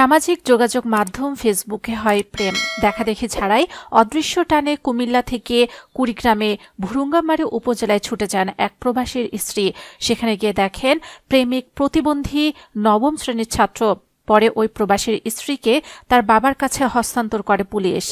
সামাজিক যোগাযোগ মাধ্যম ফেসবুকে হয় প্রেম দেখাদেখি ছাড়াই অদৃশ্য টানে কুমিল্লা থেকে কুড়িগ্রামে ভুরুঙ্গামারী উপজেলায় ছুটে যান এক প্রবাসীর স্ত্রী। সেখানে গিয়ে দেখেন প্রেমিক প্রতিবন্ধী নবম শ্রেণীর ছাত্র। পরে ওই প্রবাসীর স্ত্রীকে তার বাবার কাছে হস্তান্তর করে পুলিশ।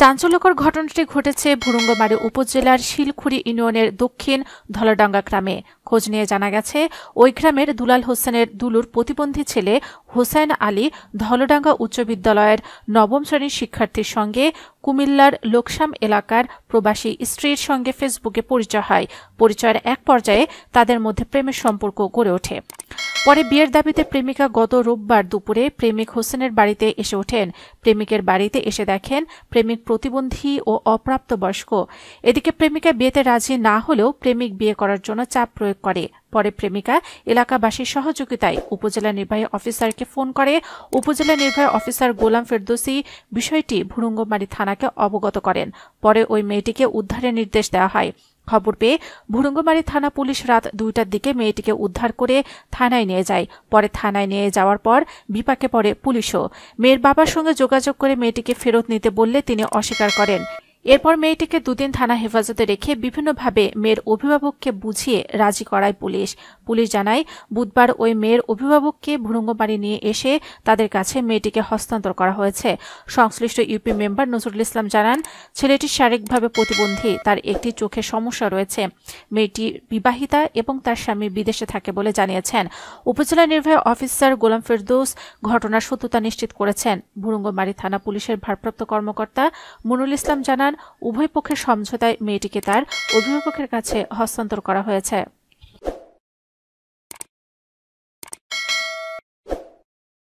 চাঞ্চল্যকর ঘটনাটি ঘটেছে ভুরুঙ্গামারী উপজেলার শিলখুড়ি ইউনিয়নের দক্ষিণ ধলাডাঙ্গা গ্রামে। খোঁজ নিয়ে জানা গেছে, ওই গ্রামের দুলাল হোসেনের দুলুর প্রতিবন্ধী ছেলে হোসেন আলী ধলডাঙ্গা উচ্চ বিদ্যালয়ের নবম শ্রেণীর শিক্ষার্থীর সঙ্গে কুমিল্লার লোকসাম এলাকার প্রবাসী স্ত্রীর সঙ্গে ফেসবুকে পরিচয় হয়। পরিচয়ের এক পর্যায়ে তাদের মধ্যে প্রেমের সম্পর্ক গড়ে ওঠে। পরে বিয়ের দাবিতে প্রেমিকা গত রোববার দুপুরে প্রেমিক হোসেনের বাড়িতে এসে ওঠেন। প্রেমিকের বাড়িতে এসে দেখেন প্রেমিক প্রতিবন্ধী ও অপ্রাপ্তবয়স্ক। এদিকে প্রেমিকা বিয়েতে রাজি না হলেও প্রেমিক বিয়ে করার জন্য চাপ প্রয়োগ করে। পরে প্রেমিকা এলাকাবাসীর সহযোগিতায় উপজেলা নির্বাহী অফিসারকে ফোন করে। উপজেলা নির্বাহী অফিসার গোলাম ফেরদৌসী বিষয়টি ভুরুঙ্গামারী থানাকে অবগত করেন। পরে ওই মেয়েটিকে উদ্ধারের নির্দেশ দেওয়া হয়। খবর পেয়ে ভুরুঙ্গামারী থানা পুলিশ রাত 2টার দিকে মেয়েটিকে উদ্ধার করে থানায় নিয়ে যায়। পরে থানায় নিয়ে যাওয়ার পর বিপাকে পড়ে পুলিশও। মেয়ের বাবার সঙ্গে যোগাযোগ করে মেয়েটিকে ফেরত নিতে বললে তিনি অস্বীকার করেন। এরপর মেয়েটিকে 2 দিন থানা হেফাজতে রেখে বিভিন্নভাবে মেয়ের অভিভাবককে বুঝিয়ে রাজি করায় পুলিশ। পুলিশ জানায়, বুধবার ওই মেয়ের অভিভাবককে ভুরুঙ্গামারী নিয়ে এসে তাদের কাছে মেয়েটিকে হস্তান্তর করা হয়েছে। সংশ্লিষ্ট ইউপি মেম্বার নজরুল ইসলাম জানান, ছেলেটি শারীরিকভাবে প্রতিবন্ধী, তার একটি চোখের সমস্যা রয়েছে। মেয়েটি বিবাহিতা এবং তার স্বামী বিদেশে থাকে বলে জানিয়েছেন। উপজেলা নির্বাহী অফিসার গোলাম ফেরদৌস ঘটনার সত্যতা নিশ্চিত করেছেন। ভুরুঙ্গামারী থানা পুলিশের ভারপ্রাপ্ত কর্মকর্তা মুনুল ইসলাম জানান, উভয় পক্ষের সমঝোতায় মেয়েটিকে তার অভিভাবকের কাছে হস্তান্তর করা হয়েছে।